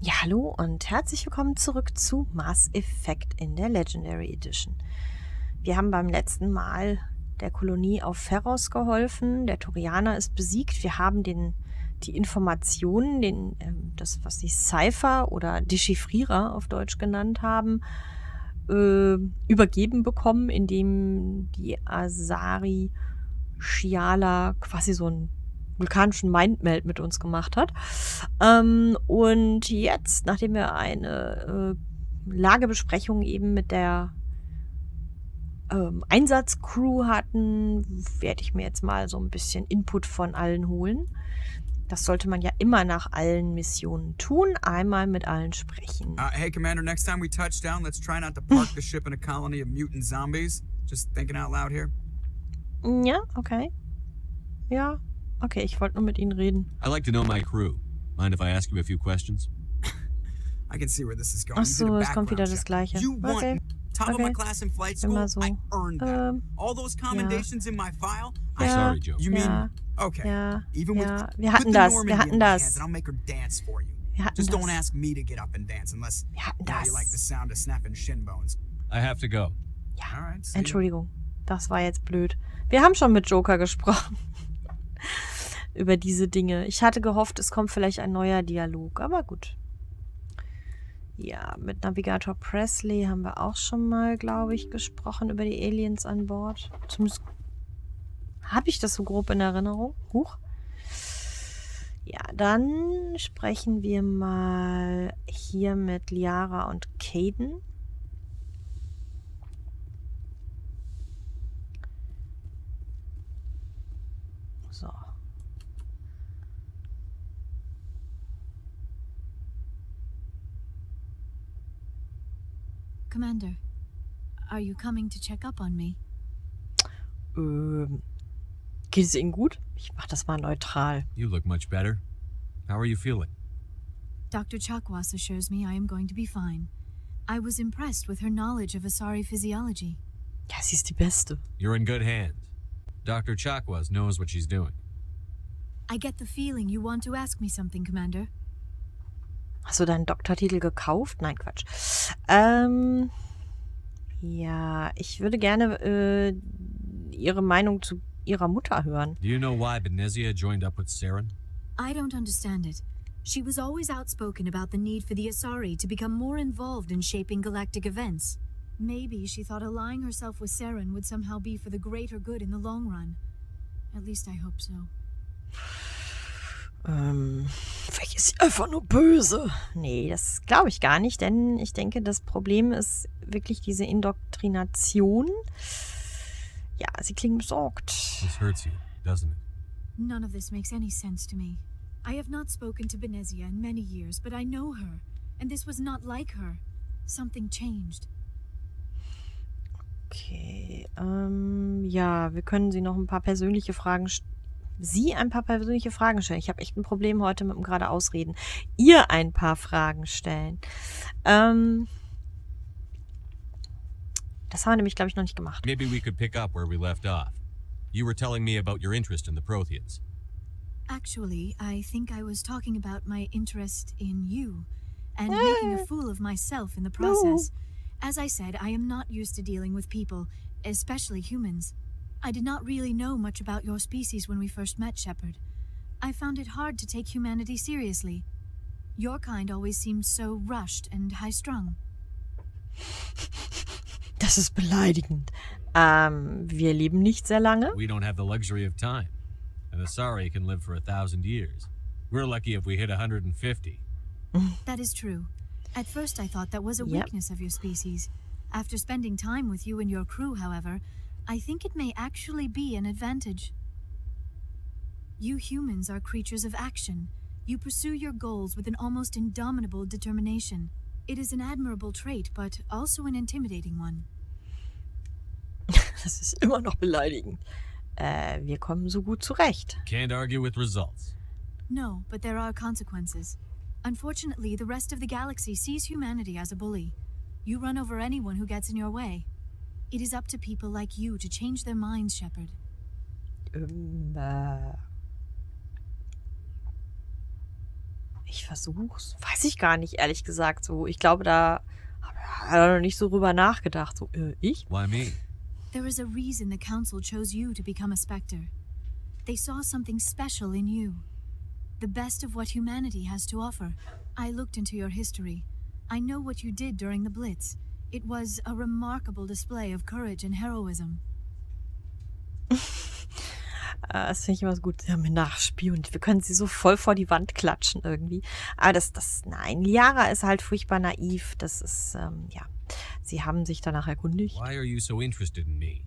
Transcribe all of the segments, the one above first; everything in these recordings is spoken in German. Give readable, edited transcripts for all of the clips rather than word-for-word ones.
Ja, hallo und herzlich willkommen zurück zu Mass Effect in der Legendary Edition. Wir haben beim letzten Mal der Kolonie auf Ferros geholfen. Der Turianer ist besiegt. Wir haben die Informationen, das, was sie Cipher oder Dechiffrierer auf Deutsch genannt haben, übergeben bekommen, indem die Asari Shiala quasi so einen vulkanischen Mindmeld mit uns gemacht hat. Und jetzt, nachdem wir eine Lagebesprechung eben mit der Einsatzcrew hatten, werde ich mir jetzt mal so ein bisschen Input von allen holen. Das sollte man ja immer nach allen Missionen tun, einmal mit allen sprechen. Hey, Commander, next time we touch down, let's try not to park the ship in a colony of mutant zombies. Just thinking out loud here. Ja, okay. Ja, okay, ich wollte nur mit Ihnen reden. I like to know my crew. Mind if I ask you a few questions? I can see where this is going. Ach so, es kommt wieder das Gleiche. You want Okay. top of my class in flight school? Immer so. I earned that. All those commendations in my file? I'm sorry, Joe. You mean... Okay. Ja, Even with ja, wir put hatten the das, Normandy wir hatten in my das. hands and I'll make her dance for you. Wir hatten Just don't das. ask me to get up and dance unless Wir hatten you like the das. sound of snapping shin bones. I have to go. Ja, All right, see ya. Entschuldigung. Das war jetzt blöd. Wir haben schon mit Joker gesprochen. Über diese Dinge. Ich hatte gehofft, es kommt vielleicht ein neuer Dialog, aber gut. Ja, mit Navigator Presley haben wir auch schon mal, glaube ich, gesprochen über die Aliens an Bord. Zumindest habe ich das so grob in Erinnerung. Huch. Ja, dann sprechen wir mal hier mit Liara und Caden. So. Commander, are you coming to check up on me? Geht es Ihnen gut? Ich mach das mal neutral. You look much better. How are you feeling? Dr. Chakwas assures me I am going to be fine. I was impressed with her knowledge of Asari physiology. Ja, sie ist die Beste. You're in good hands. Dr. Chakwas knows what she's doing. I get the feeling you want to ask me something, Commander. Hast du deinen Doktortitel gekauft? Nein, Quatsch. Ja, ich würde gerne Ihre Meinung zu Ihrer Mutter hören. Do you know why Benezia joined up with Saren? I don't understand it. She was always outspoken about the need for the Asari to become more involved in shaping galactic events. Maybe she thought allying herself with Saren would somehow be for the greater good in the long run. At least I hope so. Vielleicht ist sie einfach nur böse. Nee, das glaube ich gar nicht, denn ich denke, das Problem ist wirklich diese Indoktrination. Ja, sie klingt besorgt. This hurts you, doesn't it? None of this makes any sense to me. I have not spoken to Benezia in many years, but I know her, and this was not like her. Something changed. Okay, ja, wir können sie noch ein paar persönliche Fragen ein paar persönliche Fragen stellen. Ich habe echt ein Problem heute mit dem gerade Ausreden. Ihr ein paar Fragen stellen. Das haben wir nämlich, glaube ich, noch nicht gemacht. Maybe we could pick up where we left off. You were telling me about your interest in the Protheans. Actually, I think I was talking about my interest in you, and making a fool of myself in the process. As I said, I am not used to dealing with people, especially humans. I did not really know much about your species when we first met, Shepard. I found it hard to take humanity seriously. Your kind always seemed so rushed and high-strung. Das ist beleidigend. Wir leben nicht sehr lange. We don't have the luxury of time. An Asari can live for 1,000 years. We're lucky if we hit 150. That is true. At first I thought that was a Yep. weakness of your species. After spending time with you and your crew, however, I think it may actually be an advantage. You humans are creatures of action. You pursue your goals with an almost indomitable determination. It is an admirable trait, but also an intimidating one. Das ist immer noch beleidigend. Wir kommen so gut zurecht. Can't argue with results. No, but there are consequences. Unfortunately, the rest of the galaxy sees humanity as a bully. You run over anyone who gets in your way. It is up to people like you to change their minds, Shepard. Ich Ich versuch's. Weiß ich gar nicht, ehrlich gesagt. So, ich glaube, da hat er noch nicht so drüber nachgedacht. So, ich? Why me? There is a reason the council chose you to become a specter. They saw something special in you. The best of what humanity has to offer. I looked into your history. I know what you did during the Blitz. It was a remarkable display of courage and heroism. Das finde ich immer so gut. Sie haben mir nachspielt. Wir können sie so voll vor die Wand klatschen irgendwie. Aber nein, Liara ist halt furchtbar naiv. Das ist, ja. Sie haben sich danach erkundigt. Why are you so interested in me?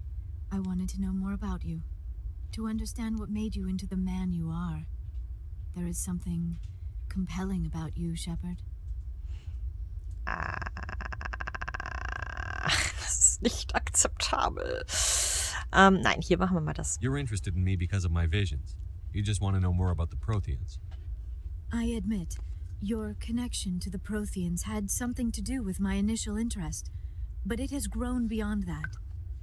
I wanted to know more about you. To understand what made you into the man you are. There is something compelling about you, Shepard. Das ist nicht akzeptabel. Nein, hier machen wir mal das. You're interested in me because of my visions. You just want to know more about the Protheans. I admit, your connection to the Protheans had something to do with my initial interest, but it has grown beyond that.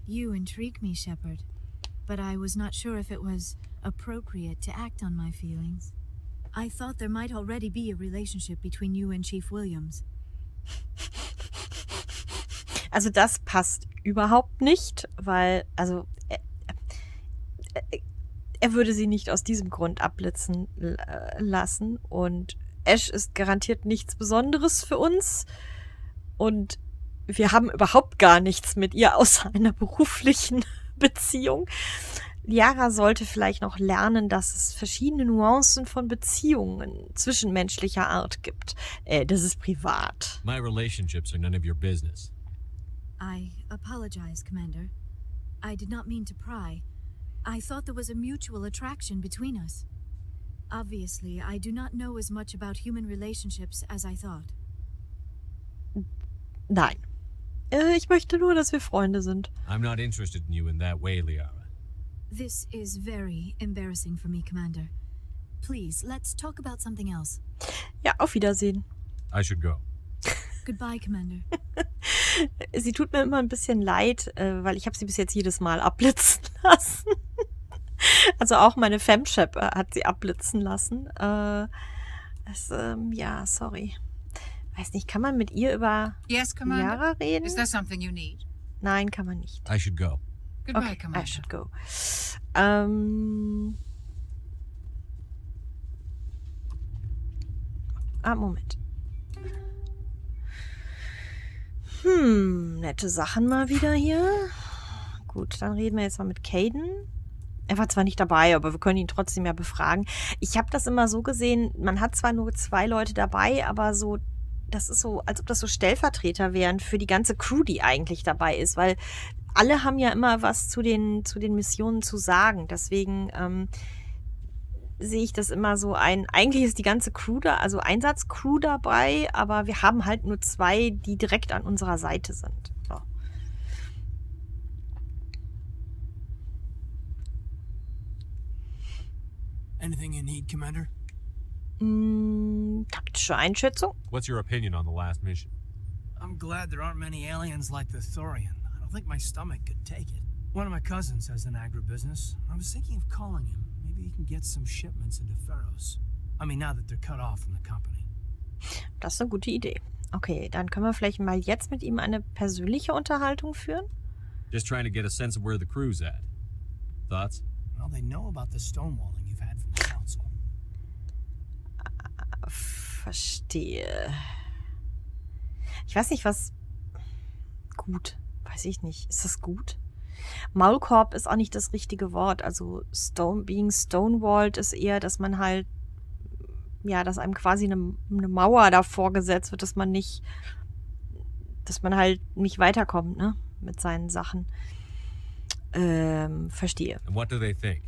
You intrigue me, Shepard, but I was not sure if it was appropriate to act on my feelings. I thought there might already be a relationship between you and Chief Williams. Also das passt überhaupt nicht, weil, also er würde sie nicht aus diesem Grund abblitzen lassen und Ash ist garantiert nichts Besonderes für uns und wir haben überhaupt gar nichts mit ihr außer einer beruflichen Beziehung. Liara sollte vielleicht noch lernen, dass es verschiedene Nuancen von Beziehungen zwischenmenschlicher Art gibt. Das ist privat. My relationships are none of your business. I apologize, Commander. I did not mean to pry. I thought there was a mutual attraction between us. Obviously, I do not know as much about human relationships as I thought. Nein. Ich möchte nur, dass wir Freunde sind. I'm not interested in you in that way, Liara. This is very embarrassing for me, Commander. Please, let's talk about something else. Ja, auf Wiedersehen. I should go. Goodbye, Commander. Sie tut mir immer ein bisschen leid, weil ich habe sie bis jetzt jedes Mal abblitzen lassen. Also auch meine Femshep hat sie abblitzen lassen. Ja, sorry. Weiß nicht, kann man mit ihr über Yes, Commander? Liara reden? Is there something you need? Nein, kann man nicht. I should go. Goodbye, Okay, Commander. I should go. Moment. Nette Sachen mal wieder hier. Gut, dann reden wir jetzt mal mit Caden. Er war zwar nicht dabei, aber wir können ihn trotzdem ja befragen. Ich habe das immer so gesehen, man hat zwar nur 2 Leute dabei, aber so, das ist so, als ob das so Stellvertreter wären für die ganze Crew, die eigentlich dabei ist, weil alle haben ja immer was zu den Missionen zu sagen. Deswegen sehe ich das immer so ein. Eigentlich ist die ganze Crew da, also Einsatzcrew dabei, aber wir haben halt nur 2, die direkt an unserer Seite sind. So. Anything you need, Commander? Taktische Einschätzung. What's your opinion on the last mission? I'm glad there aren't many aliens like the Thorian. I don't think my stomach could take it. One of my cousins has an agribusiness. I was thinking of calling him. Maybe he can get some shipments into Pharos. I mean, now that they're cut off from the company. Das ist eine gute Idee. Okay, dann können wir vielleicht mal jetzt mit ihm eine persönliche Unterhaltung führen. Just trying to get a sense of where the crew's at. Thoughts? Well, they know about the stonewalling you've had from the council. Verstehe. Ich weiß nicht, was gut. Weiß ich nicht. Ist das gut? Maulkorb ist auch nicht das richtige Wort. Also being stonewalled ist eher, dass man halt, ja, dass einem quasi eine Mauer davor gesetzt wird, dass man halt nicht weiterkommt, ne? Mit seinen Sachen. Verstehe. And what do they think?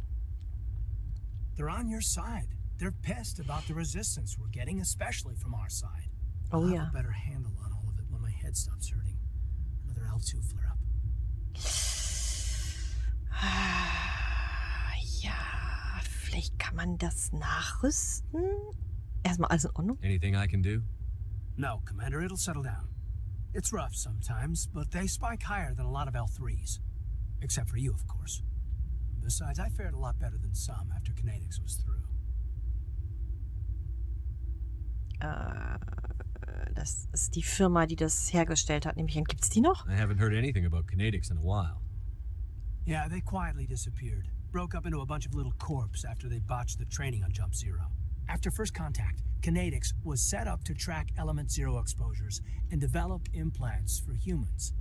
They're on your side. They're pissed about the resistance we're getting, especially from our side. Oh, I'll yeah. have a better handle on all of it when my head stops hurting. Another L2 flare up. Ja, vielleicht kann man das nachrüsten. Erstmal alles in Ordnung. Anything I can do? No, Commander, it'll settle down. It's rough sometimes, but they spike higher than a lot of L3s. Except for you, of course. Besides, I fared a lot better than some after kinetics was through. Das ist die Firma, die das hergestellt hat. Nämlich, gibt's die noch? I haven't heard anything about kinetics in a while. Yeah, they quietly disappeared. Broke up into a bunch of little corps after they botched the training on Jump Zero. After first contact, Kinetics was set up to track Element Zero exposures and develop implants for humans.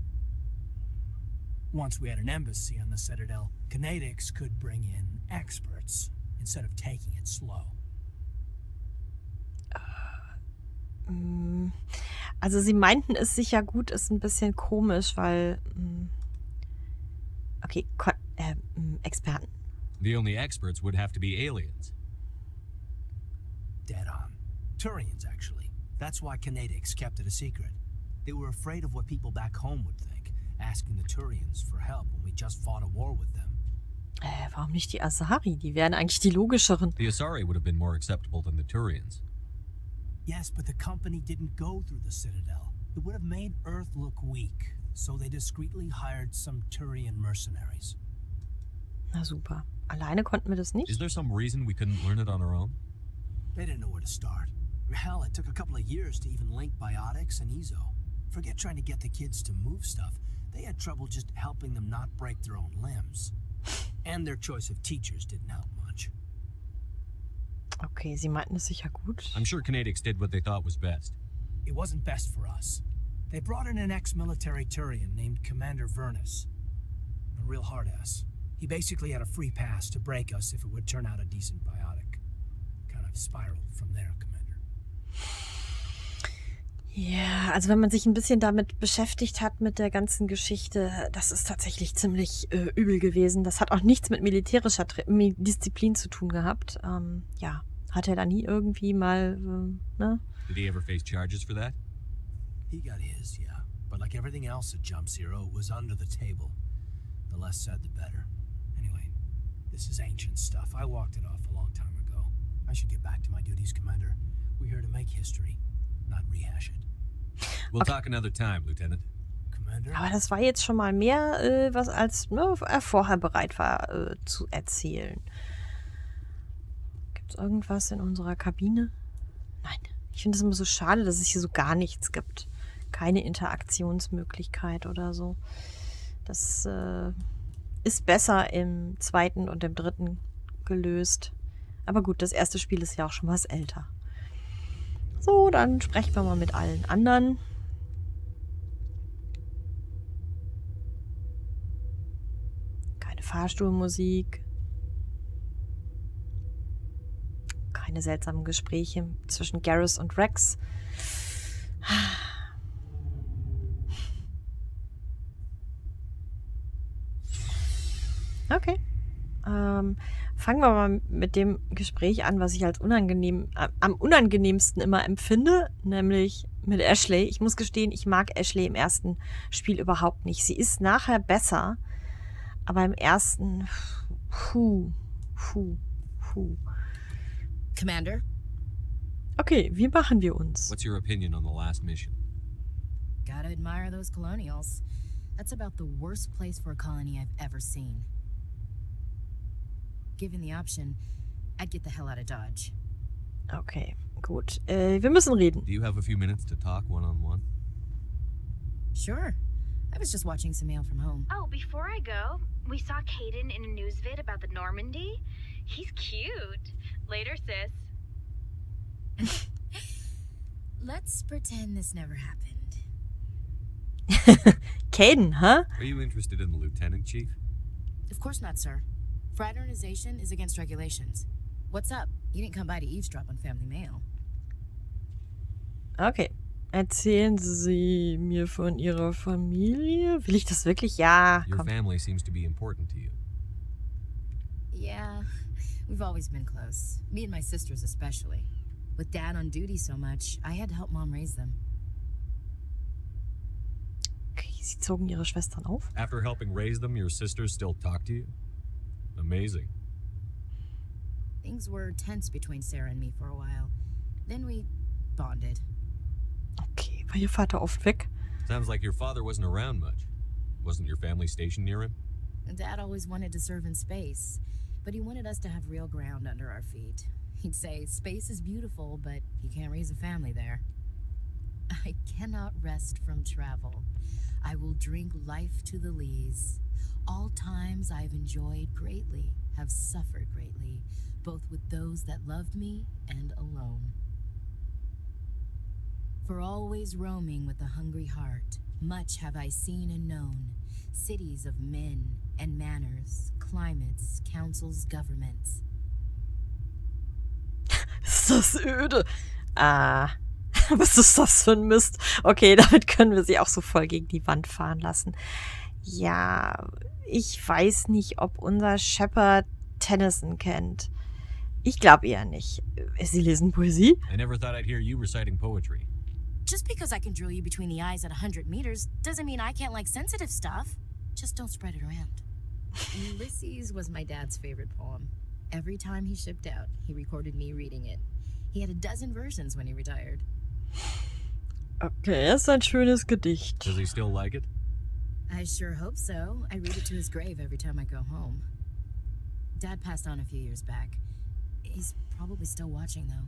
Once we had an embassy on the Citadel, Kinetics could bring in experts instead of taking it slow. Also sie meinten es sicher gut, ist ein bisschen komisch, weil okay, Experten. The only experts would have to be aliens. Dead on. Turians, actually. That's why Kinetics kept it a secret. They were afraid of what people back home would think, asking the Turians for help when we just fought a war with them. Warum nicht die Asari? Die wären eigentlich die logischeren. The Asari would have been more acceptable than the Turians. Yes, but the company didn't go through the Citadel. It would have made Earth look weak, so they discreetly hired some Turian mercenaries. Na super. Alleine konnten wir das nicht? Is there some reason we couldn't learn it on our own? They didn't know where to start. Hell, it took a couple of years to even link biotics and EZO. Forget trying to get the kids to move stuff. They had trouble just helping them not break their own limbs. And their choice of teachers didn't help much. Okay, sie meinten es sicher gut. I'm sure Kinetics did what they thought was best. It wasn't best for us. They brought in an ex-military Turian named Commander Vernus. A real hard-ass. He basically had a free pass to break us if it would turn out a decent biotic. Kind of spiraled from there, Commander. Ja, also wenn man sich ein bisschen damit beschäftigt hat, mit der ganzen Geschichte, das ist tatsächlich ziemlich übel gewesen. Das hat auch nichts mit militärischer Disziplin zu tun gehabt. Ja, hat er da nie irgendwie mal, ne? Did he ever face charges for that? He got his, yeah. But like everything else at Jump Zero, it was under the table. The less said, the better. Anyway, this is ancient stuff. I walked it off a long time ago. I should get back to my duties, Commander. We're here to make history, not rehash it. We'll talk another time, Lieutenant. Commander? Aber das war jetzt schon mal mehr, was als er vorher bereit war zu erzählen. Gibt es irgendwas in unserer Kabine? Nein. Ich finde es immer so schade, dass es hier so gar nichts gibt. Keine Interaktionsmöglichkeit oder so. Das ist besser im zweiten und im dritten gelöst. Aber gut, das erste Spiel ist ja auch schon was älter. So, dann sprechen wir mal mit allen anderen. Keine Fahrstuhlmusik. Keine seltsamen Gespräche zwischen Garrus und Rex. Okay. Fangen wir mal mit dem Gespräch an, was ich als am unangenehmsten immer empfinde, nämlich mit Ashley. Ich muss gestehen, ich mag Ashley im ersten Spiel überhaupt nicht. Sie ist nachher besser, aber im ersten, Commander? Okay, wie machen wir uns? What's your opinion on the last mission? Gotta admire those colonials. That's about the worst place for a colony I've ever seen. Given the option, I'd get the hell out of Dodge. Okay, gut. Wir müssen reden. Do you have a few minutes to talk one-on-one? Sure. I was just watching some mail from home. Oh, before I go, we saw Caden in a news vid about the Normandy. He's cute. Later, sis. Let's pretend this never happened. Caden, huh? Are you interested in the Lieutenant, Chief? Of course not, sir. Fraternization is against regulations. What's up? You didn't come by to eavesdrop on family mail. Okay. Erzählen Sie mir von Ihrer Familie? Will ich das wirklich? Ja, Your komm. family seems to be important to you. Yeah, we've always been close. Me and my sisters especially. With Dad on duty so much, I had to help Mom raise them. Okay, Sie zogen Ihre Schwestern auf? After helping raise them, your sisters still talk to you? Amazing. Things were tense between Sarah and me for a while. Then we bonded. Okay, war Ihr Vater oft weg? Sounds like your father wasn't around much. Wasn't your family stationed near him? Dad always wanted to serve in space, But he wanted us to have real ground under our feet. He'd say, space is beautiful, but you can't raise a family there. I cannot rest from travel. I will drink life to the lees. All times I've enjoyed greatly, have suffered greatly, both with those that loved me and alone. For always roaming with a hungry heart, much have I seen and known, cities of men and manners, climates, councils, governments. Ist das öde? Was ist das für ein Mist? Okay, damit können wir sie auch so voll gegen die Wand fahren lassen. Ja, ich weiß nicht, ob unser Shepard Tennyson kennt. Ich glaube eher nicht. Sie lesen Poesie? I never thought I'd hear you reciting poetry. Just because I can drill you between the eyes at 100 meters doesn't mean I can't like sensitive stuff. Just don't spread it around. Ulysses was my dad's favorite poem. Every time he shipped out, he recorded me reading it. He had a dozen versions when he retired. Okay, ist ein schönes Gedicht. Does he still like it? I sure hope so. I read it to his grave every time I go home. Dad passed on a few years back. He's probably still watching, though.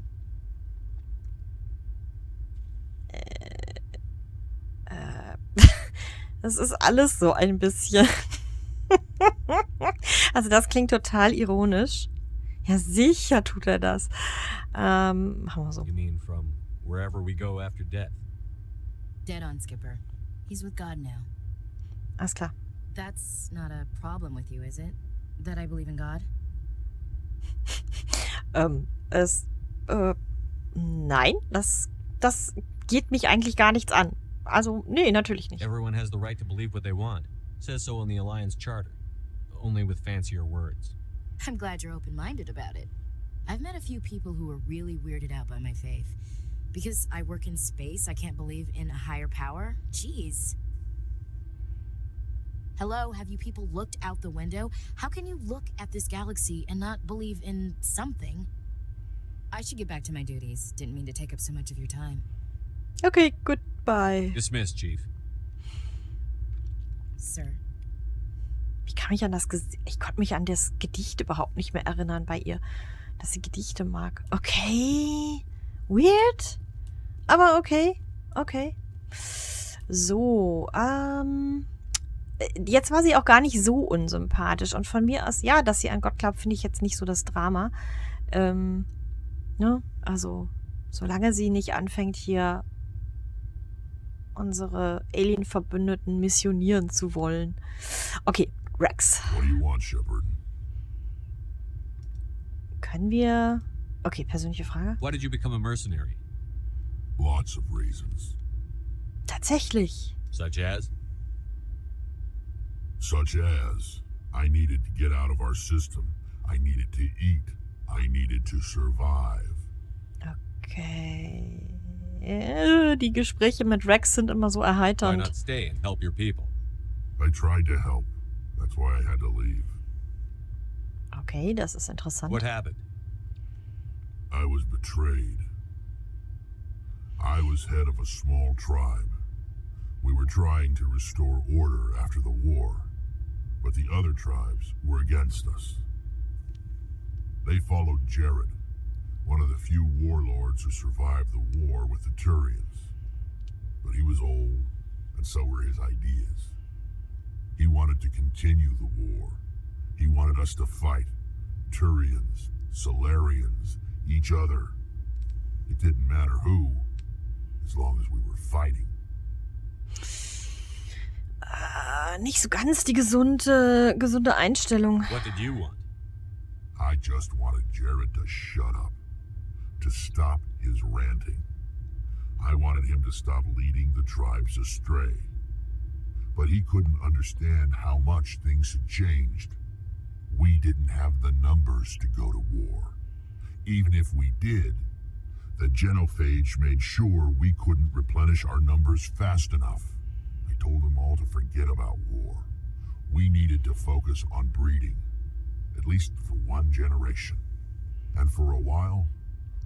Das ist alles so ein bisschen. Also das klingt total ironisch. Ja, sicher tut er das. Machen wir so. You mean from wherever we go after death? Dead on, Skipper. He's with God now. Alles klar. That's not a problem with you, is it? That I believe in God? Nein, das geht mich eigentlich gar nichts an. Also, nee, natürlich nicht. Everyone has the right to believe what they want. Says so in the Alliance Charter. Only with fancier words. I'm glad you're open-minded about it. I've met a few people who are really weirded out by my faith. Because I work in space, I can't believe in a higher power? Jeez. Hello, have you people looked out the window? How can you look at this galaxy and not believe in something? I should get back to my duties. Didn't mean to take up so much of your time. Okay, goodbye. Dismissed, Chief. Sir. Ich kann mich an ich konnte mich an das Gedicht überhaupt nicht mehr erinnern bei ihr, dass sie Gedichte mag. Okay. Weird. Aber okay. Okay. So, jetzt war sie auch gar nicht so unsympathisch. Und von mir aus, ja, dass sie an Gott glaubt, finde ich jetzt nicht so das Drama. Ne? Also, solange sie nicht anfängt, hier unsere Alien-Verbündeten missionieren zu wollen. Okay, Rex. What do you want, Shepard? Können wir... Okay, persönliche Frage. Why did you become a mercenary? Lots of reasons. Tatsächlich. Such as? Such as, I needed to get out of our system. I needed to eat. I needed to survive. Okay. Die Gespräche mit Rex sind immer so Why erheiternd. not stay and help your people? I tried to help. That's why I had to leave. Okay, das ist interessant. What happened? I was betrayed. I was head of a small tribe. We were trying to restore order after the war, but the other tribes were against us. They followed Jared, one of the few warlords who survived the war with the Turians. But he was old, and so were his ideas. He wanted to continue the war. He wanted us to fight. Turians, Solarians, each other. It didn't matter who, as long as we were fighting. Nicht so ganz die gesunde Einstellung. What did you want? I just wanted Jared to shut up, to stop his ranting. I wanted him to stop leading the tribes astray. But he couldn't understand how much things had changed. We didn't have the numbers to go to war. Even if we did, the genophage made sure we couldn't replenish our numbers fast enough. I told them all to forget about war. We needed to focus on breeding, at least for one generation. And for a while,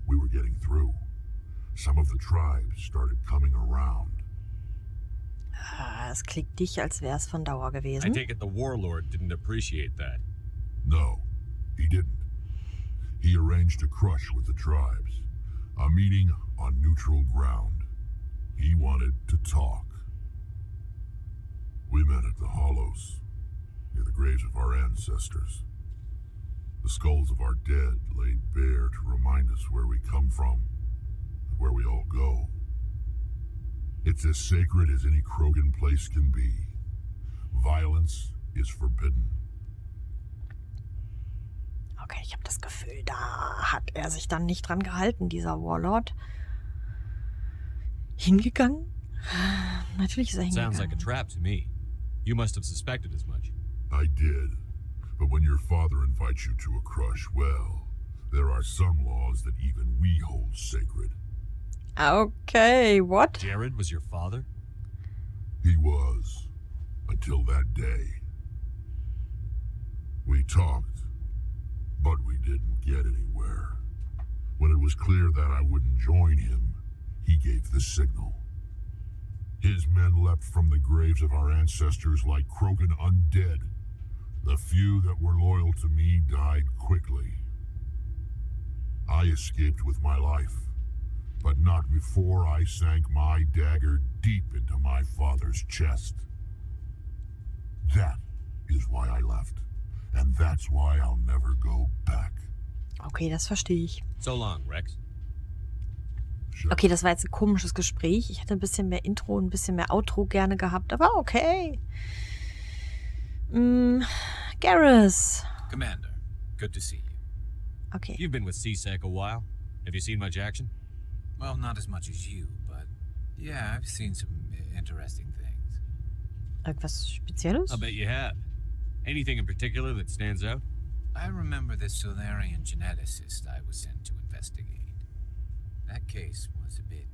we were getting through. Some of the tribes started coming around. Es klingt nicht, als wäre es von Dauer I gewesen. take it the warlord didn't appreciate that. No, He didn't. He arranged a crush with the tribes, a meeting on neutral ground. He wanted to talk. We met at the Hollows, near the graves of our ancestors. The skulls of our dead laid bare to remind us where we come from and where we all go. It's as sacred as any Krogan place can be. Violence is forbidden. Okay, ich habe das Gefühl, da hat er sich dann nicht dran gehalten, dieser Warlord. Hingegangen? Natürlich ist er Sounds like a hingegangen. trap to me. You must have suspected as much. I did. But when your father invites you to a crush, well, there are some laws that even we hold sacred. Okay, what? Jared was your father? He was. Until that day. We talked, but we didn't get anywhere. When it was clear that I wouldn't join him, he gave the signal. His men leapt from the graves of our ancestors like Krogan undead. The few that were loyal to me died quickly. I escaped with my life, but not before I sank my dagger deep into my father's chest. That is why I left, and that's why I'll never go back. Okay, das verstehe ich. So long, Rex. Okay, das war jetzt ein komisches Gespräch. Ich hätte ein bisschen mehr Intro und ein bisschen mehr Outro gerne gehabt, aber okay. Garrus. Commander, good to see you. Okay. You've been with CSEC a while. Have you seen much action? Well, not as much as you, but yeah, I've seen some interesting things. Irgendwas Spezielles? I'll bet you have. Anything in particular that stands out? I remember this Solarian geneticist I was sent to investigate. That case was a bit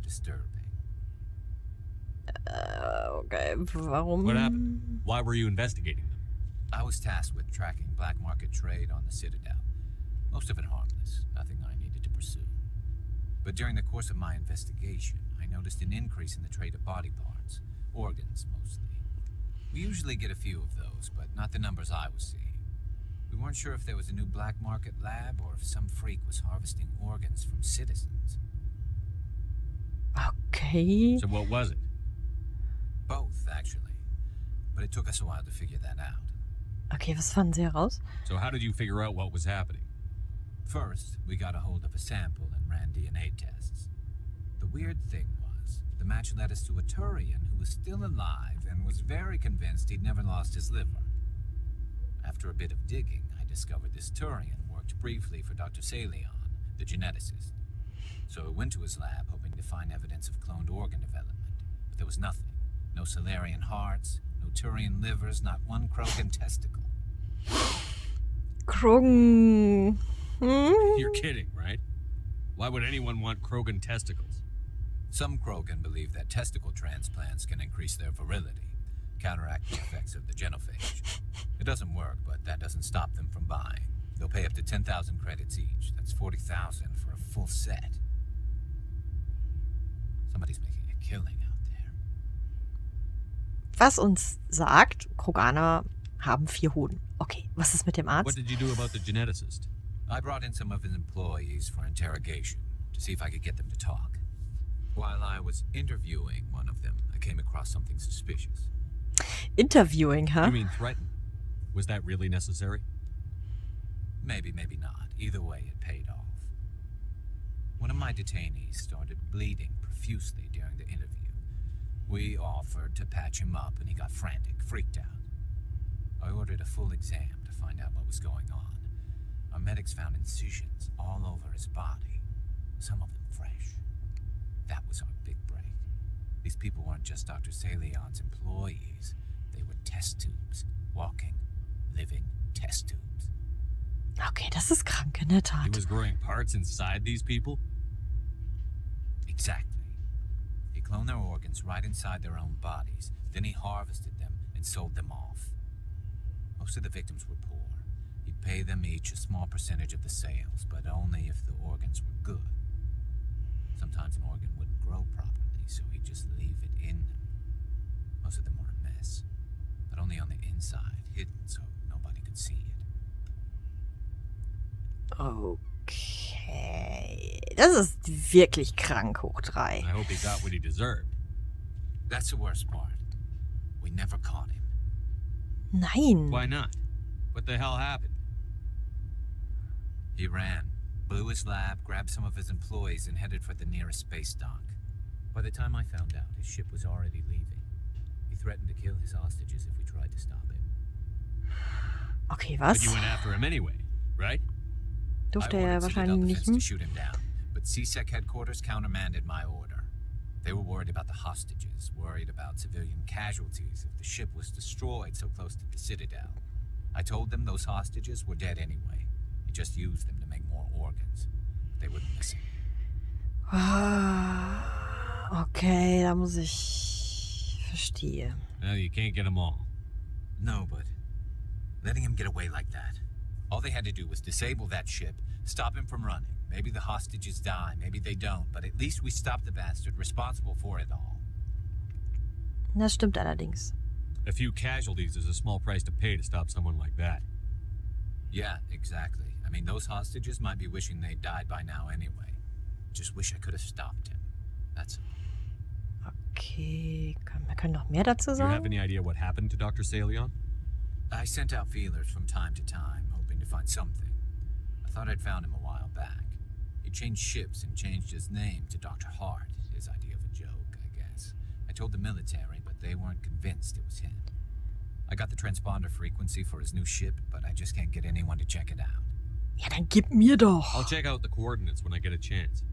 disturbing. Okay, warum? What happened? Why were you investigating them? I was tasked with tracking black market trade on the Citadel. Most of it harmless, nothing I needed to pursue. But during the course of my investigation, I noticed an increase in the trade of body parts, organs mostly. We usually get a few of those, but not the numbers I was seeing. We weren't sure if there was a new black market lab or if some freak was harvesting organs from citizens. Okay. So what was it? Both, actually. But it took us a while to figure that out. Okay, was fanden Sie heraus? So how did you figure out what was happening? First, we got a hold of a sample and ran DNA tests. The weird thing was, the match led us to a Turian who was still alive and was very convinced he'd never lost his liver. After a bit of digging, I discovered this Turian worked briefly for Dr. Salion, the geneticist. So I went to his lab hoping to find evidence of cloned organ development. But there was nothing. No Solarian hearts, no Turian livers, not one Krogan testicle. Krogan. You're kidding, right? Why would anyone want Krogan testicles? Some Krogan believe that testicle transplants can increase their virility, counteract the effects of the genophage. It doesn't work, but that doesn't stop them from buying. They'll pay up to 10,000 credits each. That's 40,000 for a full set. Somebody's making a killing out there. Was uns sagt, Kroganer haben 4 Hoden. Okay, was ist mit dem Arzt? What did you do about the geneticist? I brought in some of his employees for interrogation to see if I could get them to talk. While I was interviewing one of them, I came across something suspicious. Interviewing, huh? You mean threaten? Was that really necessary? Maybe, maybe not. Either way, it paid off. One of my detainees started bleeding profusely during the interview. We offered to patch him up, and he got frantic, freaked out. I ordered a full exam to find out what was going on. Our medics found incisions all over his body, some of them fresh. That was our big break. These people weren't just Dr. Salion's employees. They were test tubes. Walking, living test tubes. Okay, das ist krank, in der He Tat. was growing parts inside these people? Exactly. He cloned their organs right inside their own bodies. Then he harvested them and sold them off. Most of the victims were poor. He'd pay them each a small percentage of the sales, but only if the organs were good. Sometimes an organ wouldn't grow properly, so he'd just leave it in them. Most of them were a mess, but only on the inside, hidden so nobody could see it. Okay. Das ist wirklich krank hoch 3. I hope he got what he deserved. That's the worst part. We never caught him. Nein. Why not? What the hell happened? He ran, blew his lab, grabbed some of his employees, and headed for the nearest space dock. By the time I found out, his ship was already leaving. He threatened to kill his hostages if we tried to stop him. Okay, But was? you went after him anyway, right? Durfte I er ordered wahrscheinlich Citadel nicht. Defense to shoot him down, but CSEC headquarters countermanded my order. They were worried about the hostages, worried about civilian casualties if the ship was destroyed so close to the Citadel. I told them those hostages were dead anyway. He just used them to make more organs. They were missing. Okay, da muss ich... Verstehe. No, you can't get them all. No, but letting him get away like that. All they had to do was disable that ship, stop him from running. Maybe the hostages die, maybe they don't, but at least we stopped the bastard responsible for it all. Das stimmt allerdings. A few casualties is a small price to pay to stop someone like that. Yeah, exactly. I mean, those hostages might be wishing they'd died by now anyway. Just wish I could have stopped him. That's all. Okay, wir können noch mehr dazu Do you have sagen? any idea what happened to Dr. Salion? I sent out feelers from time to time, hoping to find something. I thought I'd found him a while back. He changed ships and changed his name to Dr. Hart, his idea of a joke, I guess. I told the military, but they weren't convinced it was him. I got the transponder frequency for his new ship, but I just can't get anyone to check it out. Ja, dann gib mir doch. I'll check out the coordinates when I get a chance.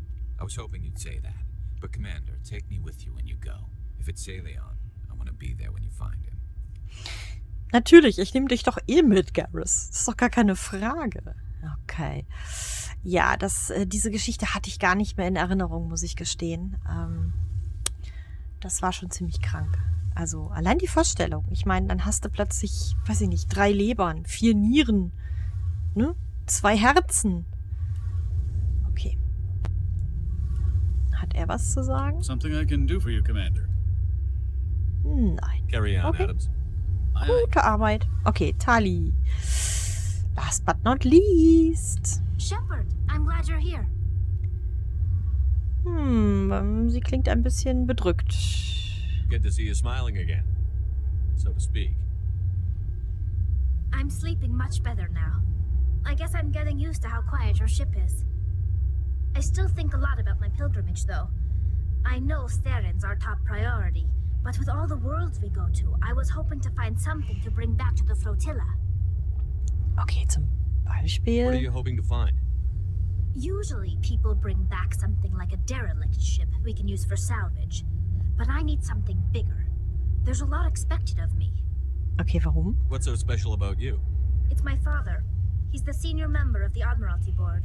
I was hoping you'd say that. But Commander, take me with you when you go. If it's Salion, I want to be there when you find him. Natürlich, ich nehme dich doch eh mit, Garrus. Das ist doch gar keine Frage. Okay. Ja, diese Geschichte hatte ich gar nicht mehr in Erinnerung, muss ich gestehen. Das war schon ziemlich krank. Also allein die Vorstellung. Ich meine, dann hast du plötzlich, weiß ich nicht, 3 Lebern, 4 Nieren, ne? 2 Herzen. Okay. Hat er was zu sagen? Something I can do for you, Commander. Nein. Carry on, Okay. Adams. Gute Arbeit. Okay, Tali. Last but not least. Shepard, I'm glad you're here. Sie klingt ein bisschen bedrückt. Good to see you smiling again, so to speak. I'm sleeping much better now. I guess I'm getting used to how quiet your ship is. I still think a lot about my pilgrimage, though. I know Theron's our top priority, but with all the worlds we go to, I was hoping to find something to bring back to the flotilla. Okay, zum Beispiel. What are you hoping to find? Usually, people bring back something like a derelict ship we can use for salvage. But I need something bigger. There's a lot expected of me. Okay, warum? What's so special about you? It's my father. He's the senior member of the Admiralty Board.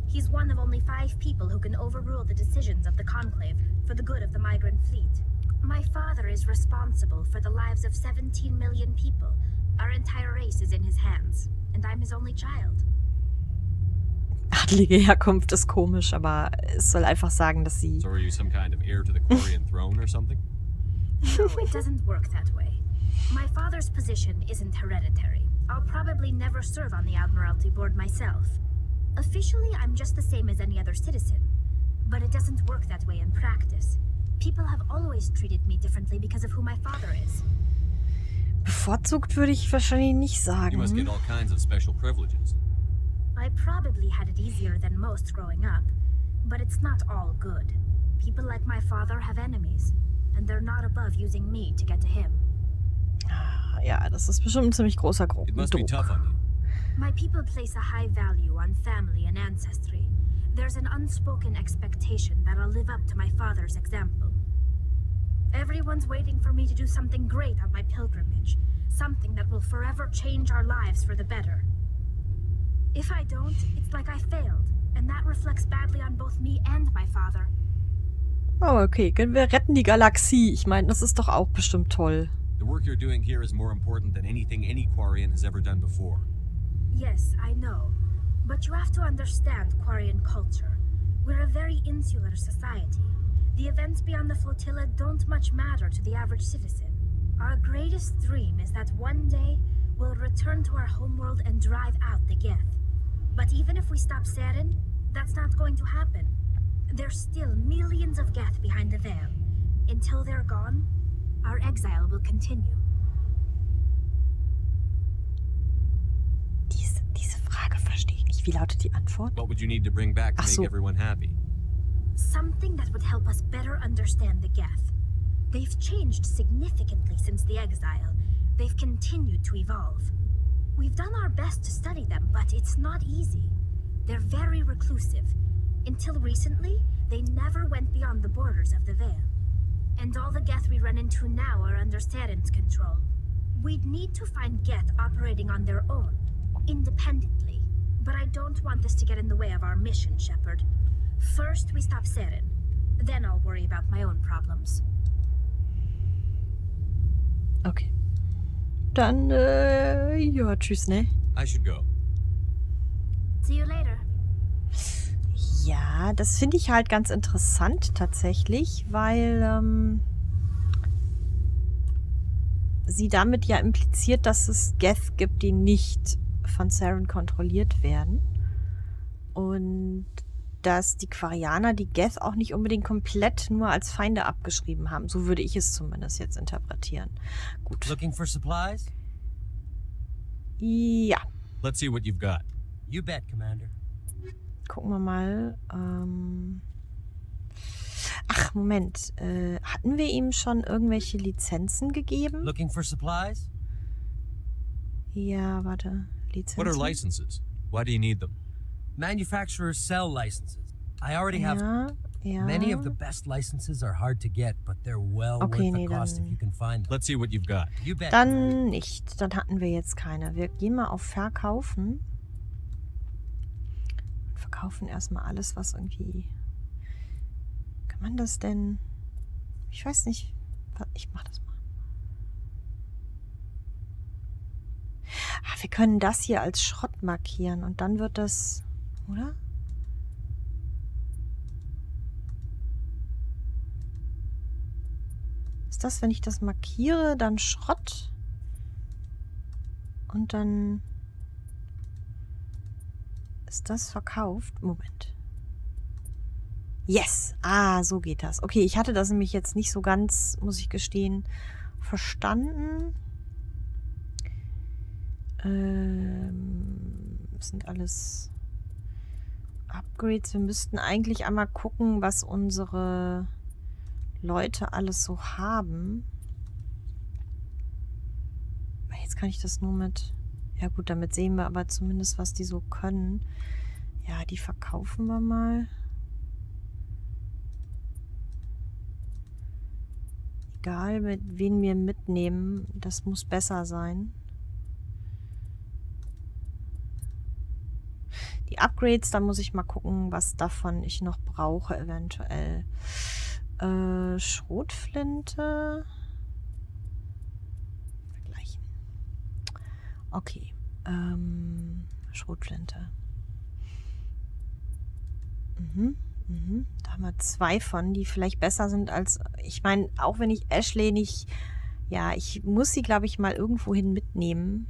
He's one of only 5 people who can overrule the decisions of the Conclave for the good of the migrant fleet. My father is responsible for the lives of 17 million people. Our entire race is in his hands, and I'm his only child. Adlige Herkunft ist komisch, aber es soll einfach sagen, dass sie... So are you some kind of heir to the Quarian throne or something? No, it doesn't work that way. My father's position isn't hereditary. I'll probably never serve on the Admiralty Board myself. Officially, I'm just the same as any other citizen. But it doesn't work that way in practice. People have always treated me differently because of who my father is. Bevorzugt würde ich wahrscheinlich nicht sagen. You must get all kinds of special privileges. I probably had it easier than most growing up, but it's not all good. People like my father have enemies, and they're not above using me to get to him. Ja, das ist bestimmt ein ziemlich großer It must be Druck. tough on you. My people place a high value on family and ancestry. There's an unspoken expectation that I'll live up to my father's example. Everyone's waiting for me to do something great on my pilgrimage, something that will forever change our lives for the better. If I don't, it's like I failed, and that reflects badly on both me and my father. Oh, okay. Können wir retten die Galaxie? Ich meine, das ist doch auch bestimmt toll. The work you're doing here is more important than anything any Quarian has ever done before. Yes, I know. But you have to understand Quarian culture. We're a very insular society. The events beyond the flotilla don't much matter to the average citizen. Our greatest dream is that one day we'll return to our homeworld and drive out the Geth. But even if we stop Seren, that's not going to happen. There's still millions of Geth behind the veil. Until they're gone, our exile will continue. Diese Frage verstehe ich nicht. Wie lautet die Antwort? What would you need to bring back to Ach so. make everyone happy? Something that would help us better understand the Geth. They've changed significantly since the exile. They've continued to evolve. We've done our best to study them, but it's not easy. They're very reclusive. Until recently, they never went beyond the borders of the Veil. And all the Geth we run into now are under Seren's control. We'd need to find Geth operating on their own, independently. But I don't want this to get in the way of our mission, Shepard. First, we stop Seren. Then I'll worry about my own problems. Okay. Dann, ja, tschüss, ne? I should go. See you later. Ja, das finde ich halt ganz interessant tatsächlich, weil sie damit ja impliziert, dass es Geth gibt, die nicht von Seren kontrolliert werden. Und dass die Quarianer die Geth auch nicht unbedingt komplett nur als Feinde abgeschrieben haben. So würde ich es zumindest jetzt interpretieren. Gut. Looking for supplies? Ja. Let's see what you've got. You bet, Commander. Gucken wir mal. Ach, Moment. Hatten wir ihm schon irgendwelche Lizenzen gegeben? Looking for supplies? Ja, warte. Lizenzen. What are licenses? Why do you need them? Manufacturers sell licenses. I already have... Ja. Many of the best licenses are hard to get, but they're well worth the cost if you can find them. Let's see what you've got. You bet. Dann nicht. Dann hatten wir jetzt keine. Wir gehen mal auf Verkaufen. Verkaufen erstmal alles, was irgendwie... Kann man das denn... Ich weiß nicht. Ich mach das mal. Wir können das hier als Schrott markieren und dann wird das... Oder? Ist das, wenn ich das markiere, dann Schrott? Und dann... Ist das verkauft? Moment. Yes! Ah, so geht das. Okay, ich hatte das nämlich jetzt nicht so ganz, muss ich gestehen, verstanden. Das sind alles Upgrades. Wir müssten eigentlich einmal gucken, was unsere Leute alles so haben. Jetzt kann ich das nur mit... Ja gut, damit sehen wir aber zumindest, was die so können. Ja, die verkaufen wir mal. Egal, mit wen wir mitnehmen, das muss besser sein. Die Upgrades, da muss ich mal gucken, was davon ich noch brauche, eventuell. Schrotflinte. Vergleichen. Okay. Schrotflinte. Da haben wir 2 von, die vielleicht besser sind als... Ich meine, auch wenn ich Ashley nicht... Ja, ich muss sie, glaube ich, mal irgendwohin mitnehmen.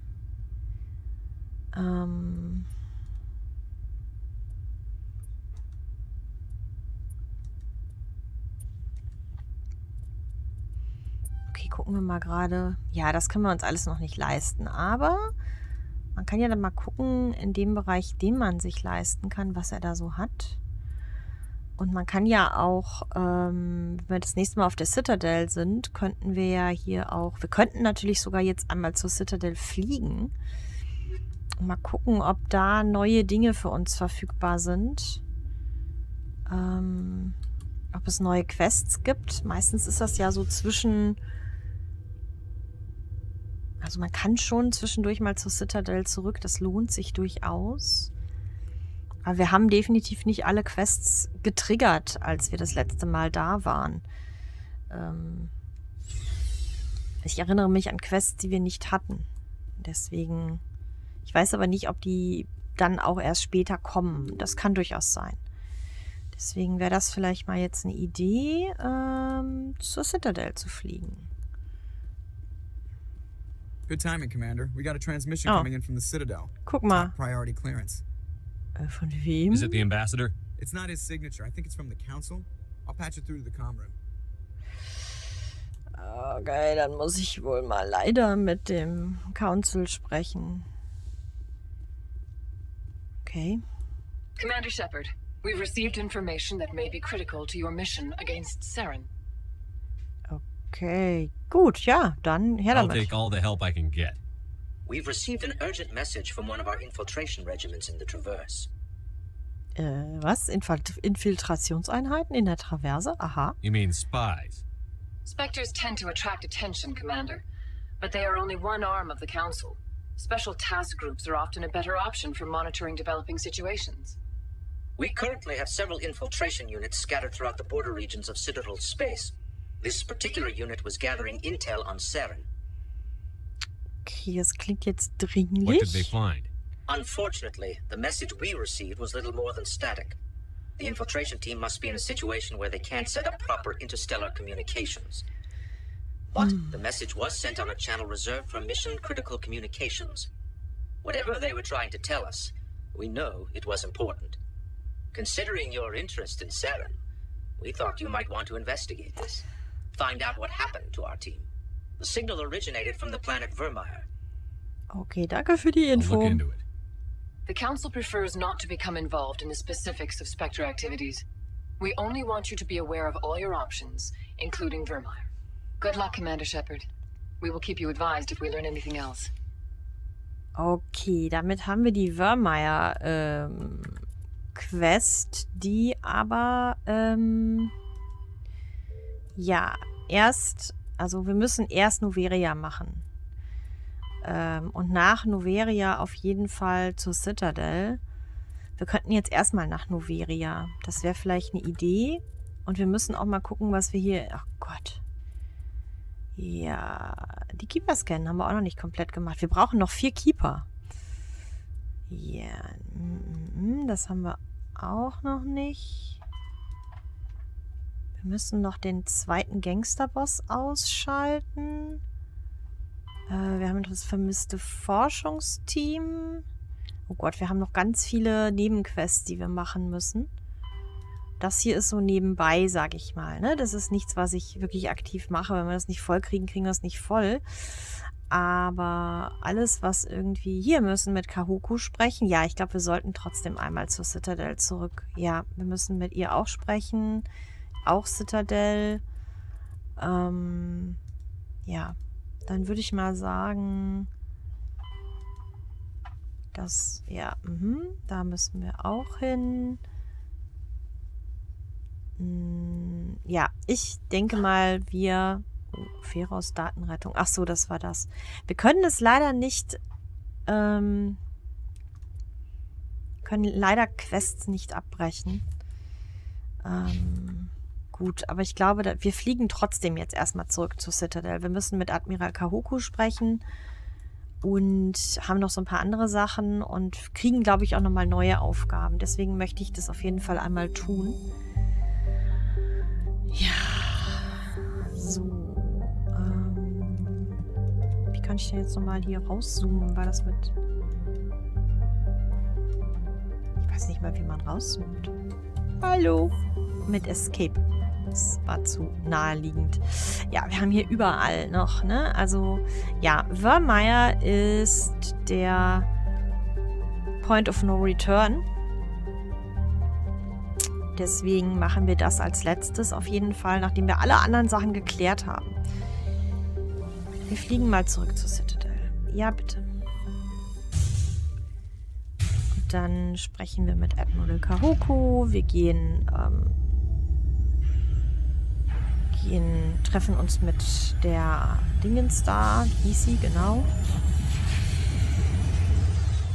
Okay, gucken wir mal gerade. Ja, das können wir uns alles noch nicht leisten, aber man kann ja dann mal gucken, in dem Bereich, den man sich leisten kann, was er da so hat. Und man kann ja auch, wenn wir das nächste Mal auf der Citadel sind, könnten wir ja hier auch, wir könnten natürlich sogar jetzt einmal zur Citadel fliegen. Und mal gucken, ob da neue Dinge für uns verfügbar sind. Ob es neue Quests gibt. Meistens ist das ja so zwischen... Also man kann schon zwischendurch mal zur Citadel zurück. Das lohnt sich durchaus. Aber wir haben definitiv nicht alle Quests getriggert, als wir das letzte Mal da waren. Ich erinnere mich an Quests, die wir nicht hatten. Deswegen... Ich weiß aber nicht, ob die dann auch erst später kommen. Das kann durchaus sein. Deswegen wäre das vielleicht mal jetzt eine Idee, zur Citadel zu fliegen. Good timing, Commander. We got a transmission coming in from the Citadel. Guck mal. Top priority clearance. Von wem? Is it the ambassador? It's not his signature. I think it's from the council. I'll patch it through to the comm room. Okay, dann muss ich wohl mal leider mit dem Council sprechen. Okay. Commander Shepard, we've received information that may be critical to your mission against Saren. Okay, gut, ja, dann her I'll damit. take all the help I can get. We've received an urgent message from one of our infiltration regiments in the Traverse. Was? Infiltrationseinheiten in der Traverse? Aha. You mean spies? Spectres tend to attract attention, Commander, but they are only one arm of the Council. Special task groups are often a better option for monitoring developing situations. We currently have several infiltration units scattered throughout the border regions of Citadel space. This particular unit was gathering intel on Saren. Okay, das klingt jetzt What did they dringlich. find? Unfortunately, the message we received was little more than static. The infiltration team must be in a situation where they can't set up proper interstellar communications. But the message was sent on a channel reserved for mission-critical communications. Whatever they were trying to tell us, we know it was important. Considering your interest in Saren, we thought you might want to investigate this. Find out what happened to our team. The signal originated from the planet Vermeer. Okay, danke für die I'll look Info. into it. The Council prefers not to become involved in the specifics of Spectre activities. We only want you to be aware of all your options, including Vermeer. Good luck, Commander Shepard. We will keep you advised if we learn anything else. Okay, damit haben wir die Vermeer Quest, die aber ja, also wir müssen erst Noveria machen. Und nach Noveria auf jeden Fall zur Citadel. Wir könnten jetzt erstmal nach Noveria. Das wäre vielleicht eine Idee. Und wir müssen auch mal gucken, was wir hier... Ach Gott. Ja, die Keeper-Scan haben wir auch noch nicht komplett gemacht. Wir brauchen noch 4 Keeper. Ja, das haben wir auch noch nicht. Wir müssen noch den zweiten Gangsterboss ausschalten. Wir haben das vermisste Forschungsteam. Oh Gott, wir haben noch ganz viele Nebenquests, die wir machen müssen. Das hier ist so nebenbei, sag ich mal. Ne? Das ist nichts, was ich wirklich aktiv mache. Wenn wir das nicht voll kriegen, kriegen wir es nicht voll. Aber alles, was irgendwie... Hier müssen mit Kahoku sprechen. Ja, ich glaube, wir sollten trotzdem einmal zur Citadel zurück. Ja, wir müssen mit ihr auch sprechen. Auch Citadel. Ja, dann würde ich mal sagen, dass... Ja, da müssen wir auch hin. Ja, ich denke mal, wir... Feros Datenrettung. Ach so, das war das. Wir können es leider nicht... können leider Quests nicht abbrechen. Gut, aber ich glaube, wir fliegen trotzdem jetzt erstmal zurück zur Citadel. Wir müssen mit Admiral Kahoku sprechen und haben noch so ein paar andere Sachen und kriegen, glaube ich, auch nochmal neue Aufgaben. Deswegen möchte ich das auf jeden Fall einmal tun. Ja, so. Wie kann ich denn jetzt nochmal hier rauszoomen? War das mit... Ich weiß nicht mal, wie man rauszoomt. Hallo. Mit Escape. Das war zu naheliegend. Ja, wir haben hier überall noch, ne? Also, ja, Vermeer ist der Point of No Return. Deswegen machen wir das als letztes auf jeden Fall, nachdem wir alle anderen Sachen geklärt haben. Wir fliegen mal zurück zur Citadel. Ja, bitte. Und dann sprechen wir mit Admiral Kahoku. Wir treffen uns mit der Dingens da, hieß sie, genau.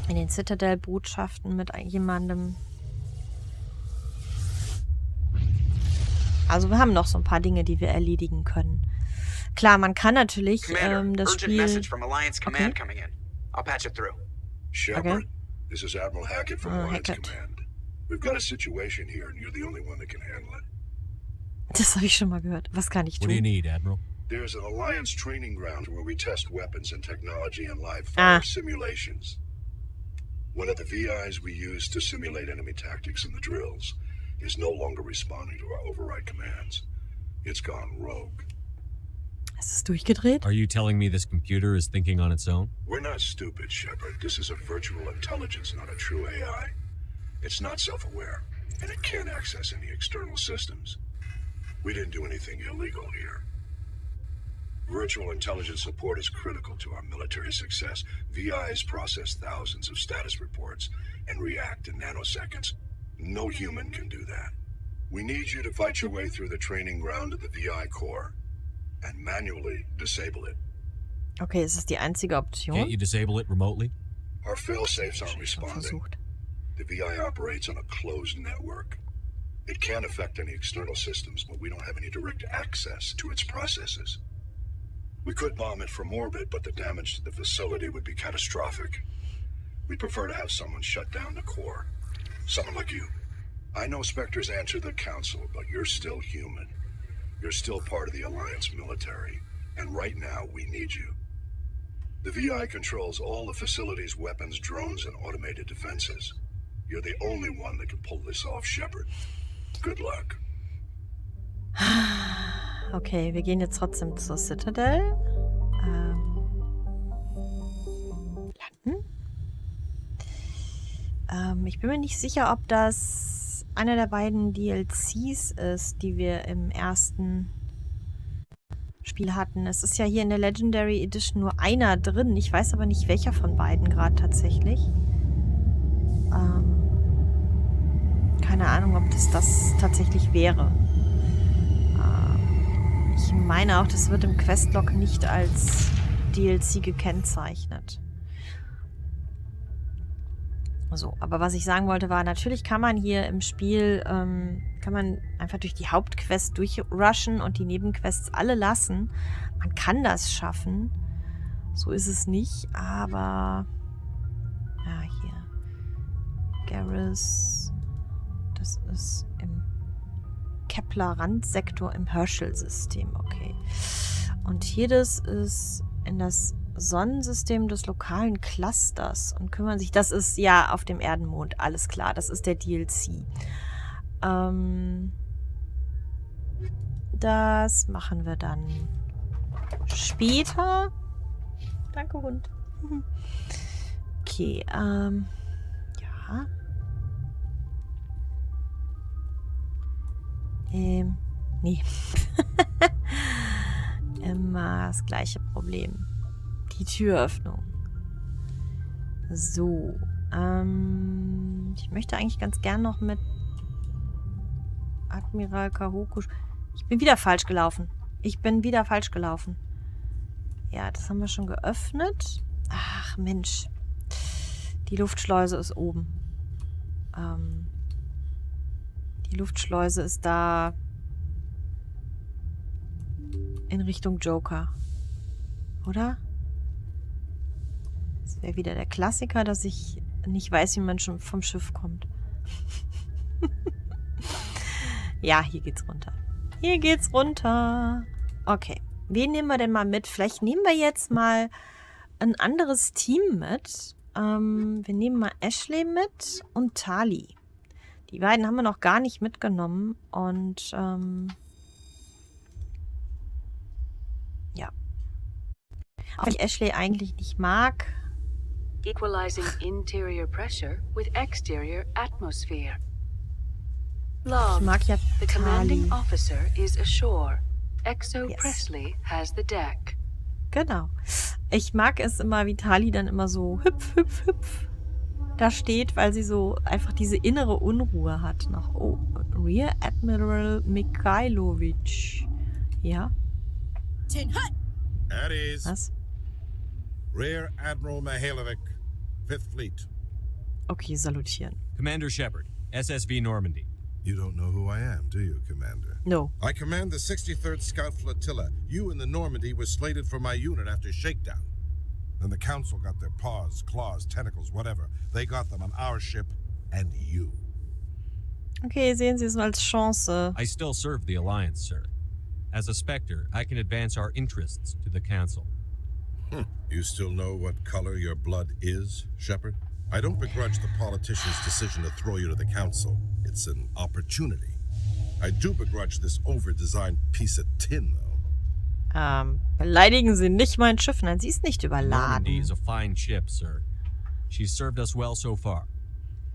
In den Citadel-Botschaften mit jemandem. Also wir haben noch so ein paar Dinge, die wir erledigen können. Klar, man kann natürlich das Spiel... Message from Alliance Command coming in. I'll patch it through. Shepard, this is Admiral Hackett from Alliance Hackett. Command. We've got a situation here and you're the only one that can handle it. Das habe ich schon mal gehört. Was kann ich What do you tun? need, Admiral? There's an Alliance training ground where we test weapons and technology in live fire simulations. One of the VIs we use to simulate enemy tactics in the drills is no longer responding to our override commands. It's gone rogue. Ist es durchgedreht? Are you telling me this computer is thinking on its own? We're not stupid, Shepard. This is a virtual intelligence, not a true AI. It's not self-aware, and it can't access any external systems. We didn't do anything illegal here. Virtual intelligence support is critical to our military success. VIs process thousands of status reports and react in nanoseconds. No human can do that. We need you to fight your way through the training ground of the VI core and manually disable it. Okay, ist das die einzige Option? Can't you disable it remotely? Our failsafes aren't responding. The VI operates on a closed network. It can affect any external systems, but we don't have any direct access to its processes. We could bomb it from orbit, but the damage to the facility would be catastrophic. We'd prefer to have someone shut down the core. Someone like you. I know Spectres answer the Council, but you're still human. You're still part of the Alliance military, and right now we need you. The VI controls all the facility's weapons, drones, and automated defenses. You're the only one that can pull this off, Shepard. Good luck. Okay, wir gehen jetzt trotzdem zur Citadel. Landen. Ich bin mir nicht sicher, ob das einer der beiden DLCs ist, die wir im ersten Spiel hatten. Es ist ja hier in der Legendary Edition nur einer drin. Ich weiß aber nicht, welcher von beiden gerade tatsächlich. Keine Ahnung, ob das tatsächlich wäre. Ich meine auch, das wird im Questlog nicht als DLC gekennzeichnet. So, aber was ich sagen wollte war, natürlich kann man hier im Spiel, kann man einfach durch die Hauptquest durchrushen und die Nebenquests alle lassen. Man kann das schaffen. So ist es nicht, aber ja, hier. Garrus. Das ist im Kepler-Randsektor im Herschel-System, okay. Und hier das ist in das Sonnensystem des lokalen Clusters und kümmern sich, das ist ja auf dem Erdenmond, alles klar, das ist der DLC. Das machen wir dann später. Danke, Hund. Okay, ja. Nee. Immer das gleiche Problem. Die Türöffnung. So. Ich möchte eigentlich ganz gern noch mit Admiral Kahoku... Ich bin wieder falsch gelaufen. Ja, das haben wir schon geöffnet. Ach, Mensch. Die Luftschleuse ist oben. Die Luftschleuse ist da in Richtung Joker. Oder? Das wäre wieder der Klassiker, dass ich nicht weiß, wie man schon vom Schiff kommt. Ja, hier geht's runter. Okay. Wen nehmen wir denn mal mit? Vielleicht nehmen wir jetzt mal ein anderes Team mit. Wir nehmen mal Ashley mit und Tali. Die beiden haben wir noch gar nicht mitgenommen. Und ja. Auch wenn ich Ashley eigentlich nicht mag. Equalizing interior pressure with exterior atmosphere. Log. Ich mag ja The Tali. commanding officer is ashore. Exo Yes. Presley has the deck. Genau. Ich mag es immer, wie Tali dann immer so hüpf, hüpf, hüpf da steht, weil sie so einfach diese innere Unruhe hat. Noch, oh, Rear Admiral Mikhailovich. Ja? At ease. Was? Rear Admiral Mihailovic, 5th Fleet. Okay, salutieren. Commander Shepard, SSV Normandy. You don't know who I am, do you, Commander? No. I command the 63rd Scout Flotilla. You and the Normandy were slated for my unit after shakedown. Then the Council got their paws, claws, tentacles, whatever. They got them on our ship and you. Okay, sehen Sie es als Chance. I still serve the Alliance, sir. As a Spectre, I can advance our interests to the Council. You still know what color your blood is, Shepard? I don't begrudge the politician's decision to throw you to the council. It's an opportunity. I do begrudge this over-designed piece of tin, though. Beleidigen Sie nicht mein Schiff. Nein, sie ist nicht Normandy überladen. is a fine ship, sir. She's served us well so far.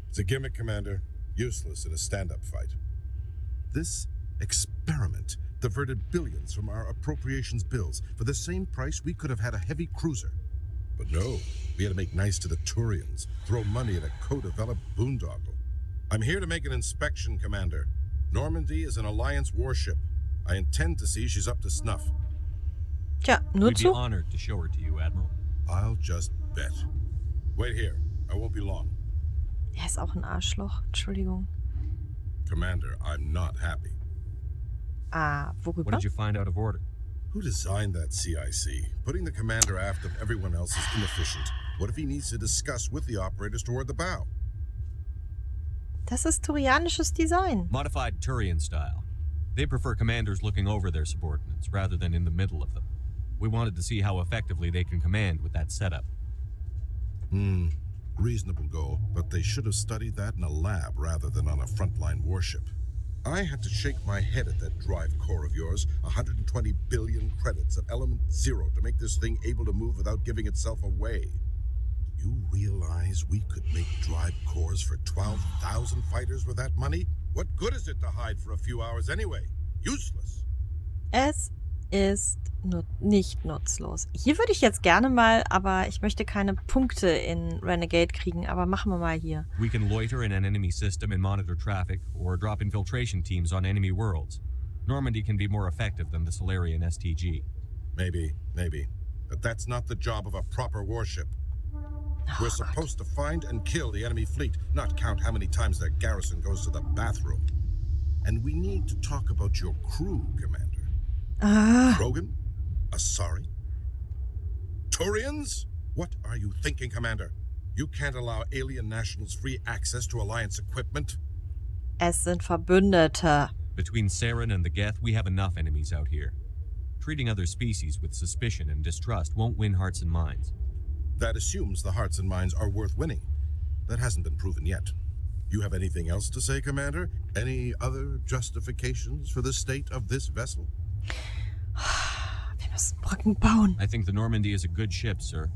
It's a gimmick, Commander. Useless in a stand-up fight. This experiment diverted billions from our appropriations bills. For the same price, we could have had a heavy cruiser. But no, we had to make nice to the Turians, throw money at a co-developed boondoggle. I'm here to make an inspection, Commander. Normandy is an Alliance warship. I intend to see she's up to snuff. Tja, nur We'd be zu. honored to show her to you, Admiral. I'll just bet. Wait here. I won't be long. Er ist auch ein Arschloch. Entschuldigung. Commander, I'm not happy. Worüber? What did you find out of order? Who designed that CIC? Putting the commander aft of everyone else is inefficient. What if he needs to discuss with the operators toward the bow? Das ist turianisches Design. Modified Turian style. They prefer commanders looking over their subordinates rather than in the middle of them. We wanted to see how effectively they can command with that setup. Reasonable goal, but they should have studied that in a lab rather than on a frontline warship. I had to shake my head at that drive core of yours. 120 billion credits at element 0 to make this thing able to move without giving itself away. You realize we could make drive cores for 12,000 fighters with that money? What good is it to hide for a few hours anyway? Useless. Es ist nicht nutzlos. Hier würde ich jetzt gerne mal, aber ich möchte keine Punkte in Renegade kriegen, aber machen wir mal hier. We can loiter in an enemy system and monitor traffic, or drop infiltration teams on enemy worlds. Normandy can be more effective than the Solarian STG. Maybe. But that's not the job of a proper warship. We're supposed to find and kill the enemy fleet, not count how many times their garrison goes to the bathroom. And we need to talk about your crew, Commander. Krogan? Asari? Turians? What are you thinking, Commander? You can't allow alien nationals free access to Alliance equipment? Es sind Verbündete. Between Saren and the Geth, we have enough enemies out here. Treating other species with suspicion and distrust won't win hearts and minds. That assumes the hearts and minds are worth winning. That hasn't been proven yet. You have anything else to say, Commander? Any other justifications for the state of this vessel? Wir müssen Brücken bauen. I think the Normandy is a good ship, sir.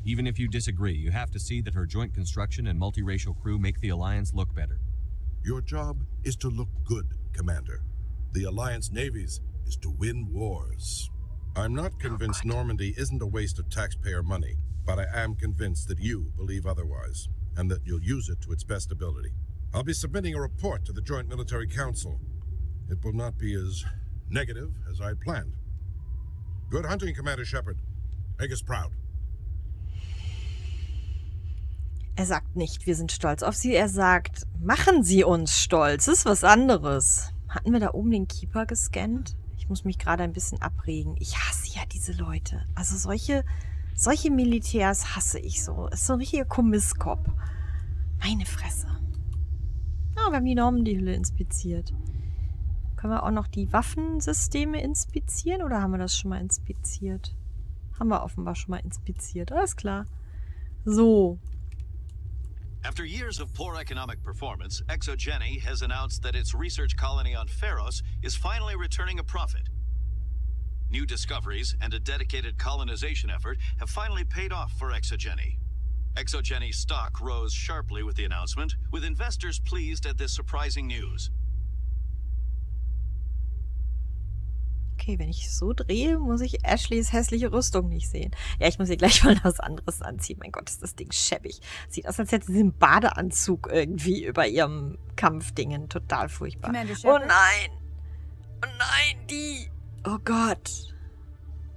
Even if you disagree, you have to see that her joint construction and multiracial crew make the Alliance look better. Your job is to look good, Commander. The Alliance navies is to win wars. I'm not convinced Normandy isn't a waste of taxpayer money, but I am convinced that you believe otherwise, and that you'll use it to its best ability. I'll be submitting a report to the Joint Military Council. It will not be as negative as I planned. Good hunting, Commander Shepard. Make us proud. Er sagt nicht, wir sind stolz auf sie. Er sagt, machen Sie uns stolz. Das ist was anderes. Hatten wir da oben den Keeper gescannt? Ich muss mich gerade ein bisschen abregen. Ich hasse ja diese Leute. Also solche Militärs hasse ich so. Ist so ein richtiger Kommisskopf. Meine Fresse. Ah, wir haben die Normandy-Hülle inspiziert. Können wir auch noch die Waffensysteme inspizieren oder haben wir das schon mal inspiziert? Haben wir offenbar schon mal inspiziert. Alles klar. So. After years of poor economic performance, ExoGeni has announced that its research colony on Pharos is finally returning a profit. New discoveries and a dedicated colonization effort have finally paid off for ExoGeni. ExoGeni's stock rose sharply with the announcement, with investors pleased at this surprising news. Okay, wenn ich so drehe, muss ich Ashleys hässliche Rüstung nicht sehen. Ja, ich muss ihr gleich mal was anderes anziehen. Mein Gott, ist das Ding schäbig. Sieht aus, als hätte sie einen Badeanzug irgendwie über ihrem Kampfdingen. Total furchtbar. Oh nein! Oh nein, die! Oh Gott.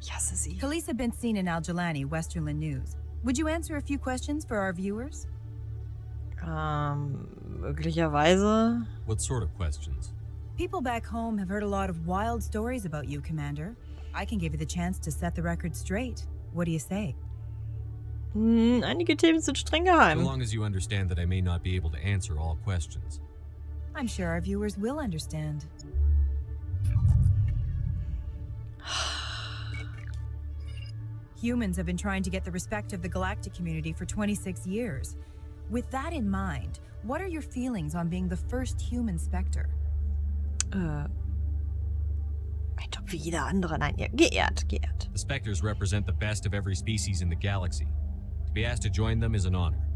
Ich hasse sie. Police have been seen in Al-Jalani, Westerland News. Would you answer a few questions for our viewers? Möglicherweise. What sort of questions? People back home have heard a lot of wild stories about you, Commander. I can give you the chance to set the record straight. What do you say? Einige Themen sind streng geheim. So long as you understand that I may not be able to answer all questions. I'm sure our viewers will understand. Humans have been trying to get the respect of the galactic community for 26 years. With that in mind, what are your feelings on being the first human Spectre? Ich glaube, wie jeder andere. Nein, ja, geehrt. The Spectres represent the best of every species in the galaxy. To be asked to join them is an honor.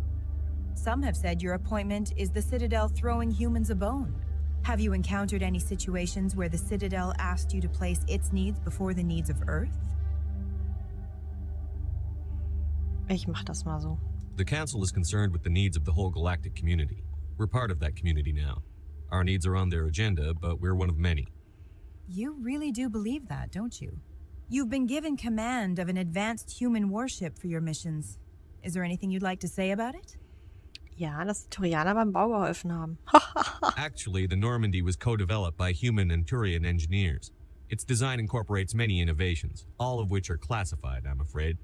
Some have said your appointment is the Citadel throwing humans a bone. Have you encountered any situations where the Citadel asked you to place its needs before the needs of Earth? Ich mach das mal so. The Council is concerned with the needs of the whole galactic community. We're part of that community now. Our needs are on their agenda, but we're one of many. You really do believe that, don't you? You've been given command of an advanced human warship for your missions. Is there anything you'd like to say about it? Ja, dass die Turianer beim Bau geholfen haben. Actually, the Normandy was co-developed by human and Turian engineers. Its design incorporates many innovations, all of which are classified, I'm afraid.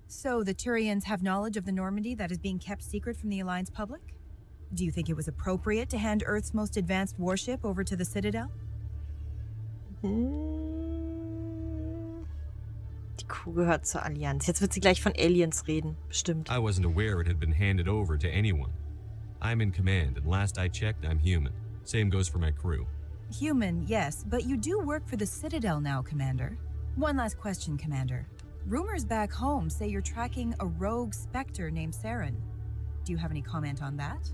So the Turians have knowledge of the Normandy that is being kept secret from the Alliance public? Do you think it was appropriate to hand Earth's most advanced warship over to the Citadel? Die Kuh gehört zur Allianz. Jetzt wird sie gleich von Aliens reden. Bestimmt. I wasn't aware it had been handed over to anyone. I'm in command, and last I checked, I'm human. Same goes for my crew. Human, yes, but you do work for the Citadel now, Commander. One last question, Commander. Rumors back home say you're tracking a rogue Spectre named Saren. Do you have any comment on that?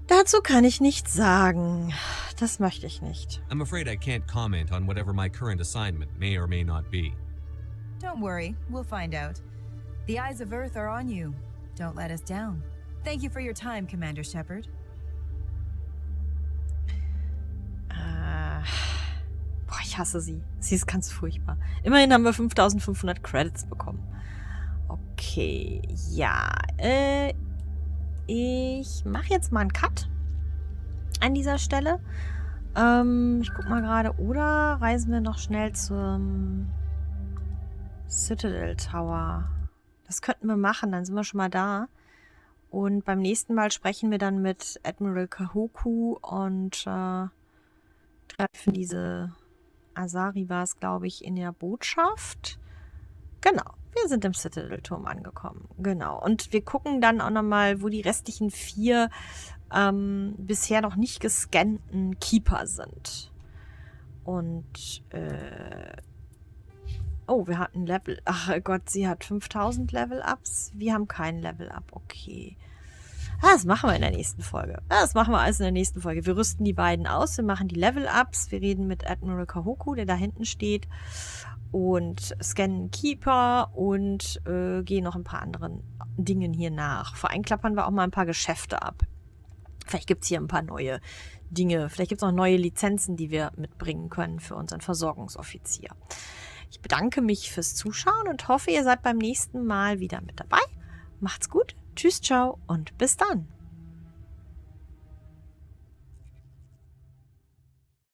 Dazu kann ich nichts sagen. Das möchte ich nicht. I'm afraid I can't comment on whatever my current assignment may or may not be. Don't worry, we'll find out. The eyes of Earth are on you. Don't let us down. Thank you for your time, Commander Shepard. Boah, ich hasse sie. Sie ist ganz furchtbar. Immerhin haben wir 5500 Credits bekommen. Okay, ja. Ich mache jetzt mal einen Cut an dieser Stelle. Ich guck mal gerade. Oder reisen wir noch schnell zum Citadel Tower. Das könnten wir machen, dann sind wir schon mal da. Und beim nächsten Mal sprechen wir dann mit Admiral Kahoku und treffen diese Asari war es, glaube ich, in der Botschaft. Genau, wir sind im Citadel-Turm angekommen. Genau, und wir gucken dann auch nochmal, wo die restlichen 4 bisher noch nicht gescannten Keeper sind. Und, oh, wir hatten Level... Ach Gott, sie hat 5000 Level-Ups. Wir haben kein Level-Up, okay. Das machen wir in der nächsten Folge. Das machen wir alles in der nächsten Folge. Wir rüsten die beiden aus, wir machen die Level-Ups, wir reden mit Admiral Kahoku, der da hinten steht, und scannen Keeper und gehen noch ein paar anderen Dingen hier nach. Vor allem klappern wir auch mal ein paar Geschäfte ab. Vielleicht gibt es hier ein paar neue Dinge. Vielleicht gibt es auch neue Lizenzen, die wir mitbringen können für unseren Versorgungsoffizier. Ich bedanke mich fürs Zuschauen und hoffe, ihr seid beim nächsten Mal wieder mit dabei. Macht's gut. Tschüss, ciao und bis dann.